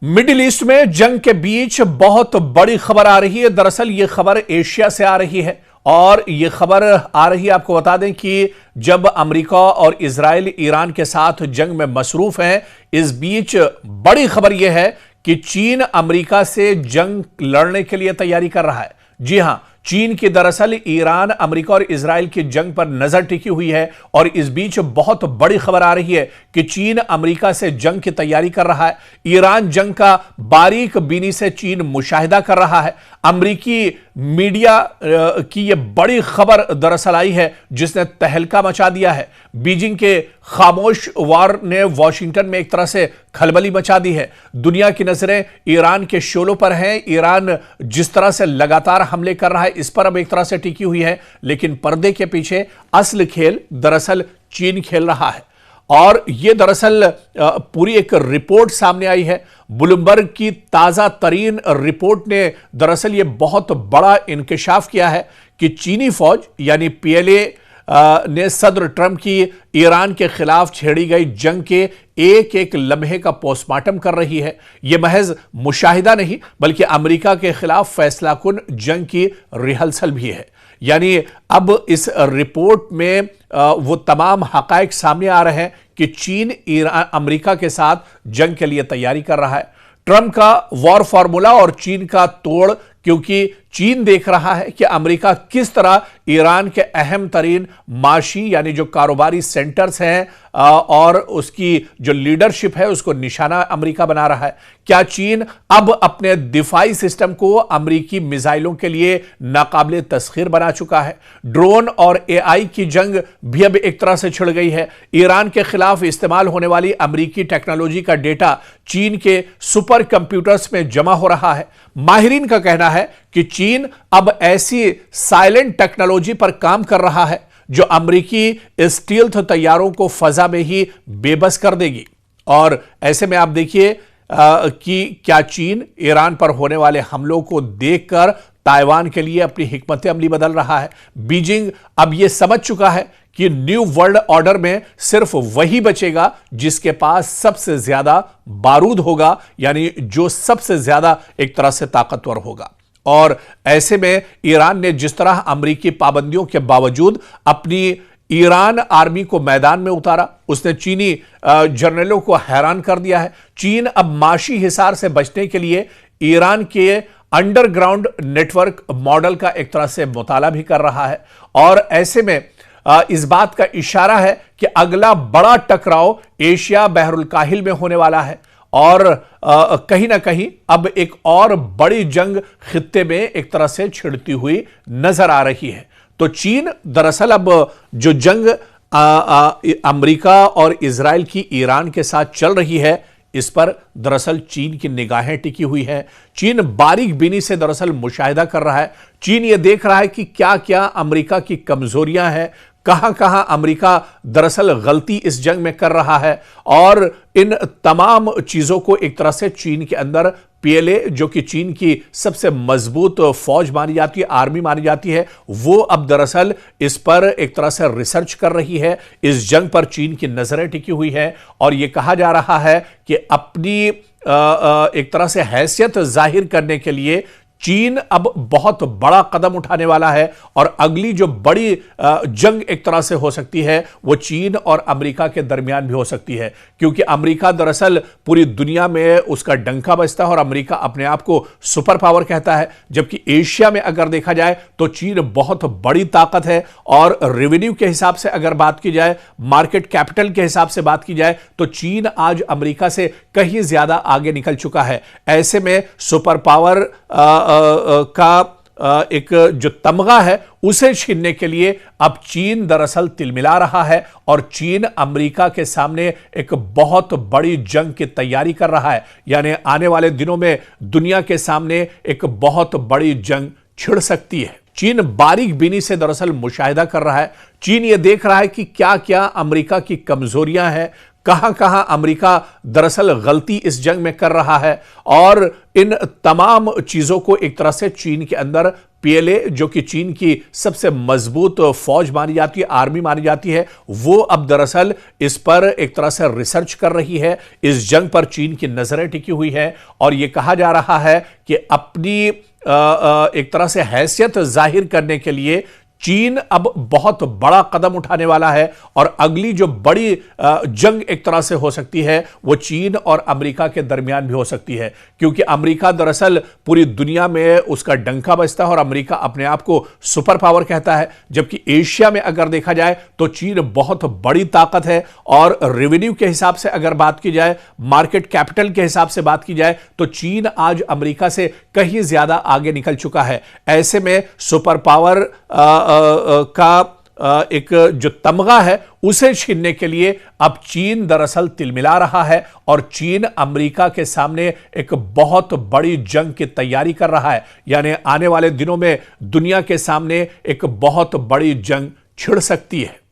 Middle east में जंग के बीच बहुत बड़ी खबर आ रही है। दरअसल ये खबर एशिया से आ रही है और ये खबर आ रही है, आपको बता दें कि जब अमेरिका और इजराइल ईरान के साथ जंग में मसरूफ हैं, इस बीच बड़ी खबर यह है कि चीन अमेरिका से जंग लड़ने के लिए तैयारी कर रहा है। जी हां, चीन की दरअसल ईरान, अमेरिका और इजराइल की जंग पर नजर टिकी हुई है और इस बीच बहुत बड़ी खबर आ रही है कि चीन अमेरिका से जंग की तैयारी कर रहा है। ईरान जंग का बारीक बीनी से चीन मुशाहिदा कर रहा है। अमेरिकी मीडिया की यह बड़ी खबर दरअसल आई है जिसने तहलका मचा दिया है। बीजिंग के खामोश वार ने वॉशिंगटन में एक तरह से खलबली मचा दी है। दुनिया की नजरें ईरान के शोलों पर हैं। ईरान जिस तरह से लगातार हमले कर रहा है, इस पर अब एक तरह से टिकी हुई है, लेकिन पर्दे के पीछे असल खेल दरअसल चीन खेल रहा है। और यह दरअसल पूरी एक रिपोर्ट सामने आई है। ब्लूमबर्ग की ताजा तरीन रिपोर्ट ने दरअसल यह बहुत बड़ा इंकशाफ किया है कि चीनी फौज यानी पीएलए ने सदर ट्रंप की ईरान के खिलाफ छेड़ी गई जंग के एक एक लम्हे का पोस्टमार्टम कर रही है। यह महज मुशाहिदा नहीं बल्कि अमेरिका के खिलाफ फैसलाकुन जंग की रिहर्सल भी है। यानी अब इस रिपोर्ट में वो तमाम हकायक सामने आ रहे हैं कि चीन ईरान अमेरिका के साथ जंग के लिए तैयारी कर रहा है। ट्रंप का वॉर फॉर्मूला और चीन का तोड़, क्योंकि चीन देख रहा है कि अमेरिका किस तरह ईरान के अहम तरीन माशी यानी जो कारोबारी सेंटर्स हैं और उसकी जो लीडरशिप है उसको निशाना अमेरिका बना रहा है। क्या चीन अब अपने दिफाई सिस्टम को अमेरिकी मिसाइलों के लिए नाकाबिले तस्खीर बना चुका है? ड्रोन और एआई की जंग भी अब एक तरह से छिड़ गई है। ईरान के खिलाफ इस्तेमाल होने वाली अमेरिकी टेक्नोलॉजी का डेटा चीन के सुपर कंप्यूटर्स में जमा हो रहा है। माहिरीन का कहना है कि चीन अब ऐसी साइलेंट टेक्नोलॉजी पर काम कर रहा है जो अमेरिकी स्टील्थ तैयारों को फजा में ही बेबस कर देगी। और ऐसे में आप देखिए कि क्या चीन ईरान पर होने वाले हमलों को देखकर ताइवान के लिए अपनी हिकमत अमली बदल रहा है। बीजिंग अब यह समझ चुका है कि न्यू वर्ल्ड ऑर्डर में सिर्फ वही बचेगा जिसके पास सबसे ज्यादा बारूद होगा, यानी जो सबसे ज्यादा एक तरह से ताकतवर होगा। और ऐसे में ईरान ने जिस तरह अमेरिकी पाबंदियों के बावजूद अपनी ईरान आर्मी को मैदान में उतारा, उसने चीनी जनरलों को हैरान कर दिया है। चीन अब माशी हिसार से बचने के लिए ईरान के अंडरग्राउंड नेटवर्क मॉडल का एक तरह से मुताला भी कर रहा है। और ऐसे में इस बात का इशारा है कि अगला बड़ा टकराव एशिया बहरुल काहिल में होने वाला है और कहीं ना कहीं अब एक और बड़ी जंग खित्ते में एक तरह से छिड़ती हुई नजर आ रही है। तो चीन दरअसल अब जो जंग अमेरिका और इजराइल की ईरान के साथ चल रही है, इस पर दरअसल चीन की निगाहें टिकी हुई है। चीन बारीक बीनी से दरअसल मुशाहिदा कर रहा है। चीन यह देख रहा है कि क्या क्या अमेरिका की कमजोरियां हैं, कहां कहां अमेरिका दरअसल गलती इस जंग में कर रहा है। और इन तमाम चीजों को एक तरह से चीन के अंदर पीएलए, जो कि चीन की सबसे मजबूत फौज मानी जाती है, आर्मी मानी जाती है, वो अब दरअसल इस पर एक तरह से रिसर्च कर रही है। इस जंग पर चीन की नजरें टिकी हुई है और यह कहा जा रहा है कि अपनी एक तरह से हैसियत जाहिर करने के लिए चीन अब बहुत बड़ा कदम उठाने वाला है। और अगली जो बड़ी जंग एक तरह से हो सकती है वो चीन और अमेरिका के दरमियान भी हो सकती है, क्योंकि अमेरिका दरअसल पूरी दुनिया में उसका डंका बजता है और अमेरिका अपने आप को सुपर पावर कहता है। जबकि एशिया में अगर देखा जाए तो चीन बहुत बड़ी ताकत है और रेवेन्यू के हिसाब से अगर बात की जाए, मार्केट कैपिटल के हिसाब से बात की जाए, तो चीन आज अमेरिका से कहीं ज्यादा आगे निकल चुका है। ऐसे में सुपर पावर का एक जो तमगा है उसे छीनने के लिए अब चीन दरअसल तिलमिला रहा है और चीन अमेरिका के सामने एक बहुत बड़ी जंग की तैयारी कर रहा है। यानी आने वाले दिनों में दुनिया के सामने एक बहुत बड़ी जंग छिड़ सकती है। चीन बारीक बीनी से दरअसल मुशाहिदा कर रहा है। चीन यह देख रहा है कि क्या क्या अमेरिका की कमजोरियां हैं, कहां कहां अमेरिका दरअसल गलती इस जंग में कर रहा है। और इन तमाम चीजों को एक तरह से चीन के अंदर पीएलए, जो कि चीन की सबसे मजबूत फौज मानी जाती है, आर्मी मानी जाती है, वो अब दरअसल इस पर एक तरह से रिसर्च कर रही है। इस जंग पर चीन की नजरें टिकी हुई है और यह कहा जा रहा है कि अपनी एक तरह से हैसियत जाहिर करने के लिए चीन अब बहुत बड़ा कदम उठाने वाला है और अगली जो बड़ी जंग एक तरह से हो सकती है वो चीन और अमेरिका के दरमियान भी हो सकती है, क्योंकि अमेरिका दरअसल पूरी दुनिया में उसका डंका बजता है और अमेरिका अपने आप को सुपर पावर कहता है, जबकि एशिया में अगर देखा जाए तो चीन बहुत बड़ी ताकत है और रेवेन्यू के हिसाब से अगर बात की जाए, मार्केट कैपिटल के हिसाब से बात की जाए तो चीन आज अमेरिका से कहीं ज्यादा आगे निकल चुका है। ऐसे में सुपर पावर का एक जो तमगा है उसे छीनने के लिए अब चीन दरअसल तिलमिला रहा है और चीन अमेरिका के सामने एक बहुत बड़ी जंग की तैयारी कर रहा है। यानी आने वाले दिनों में दुनिया के सामने एक बहुत बड़ी जंग छिड़ सकती है।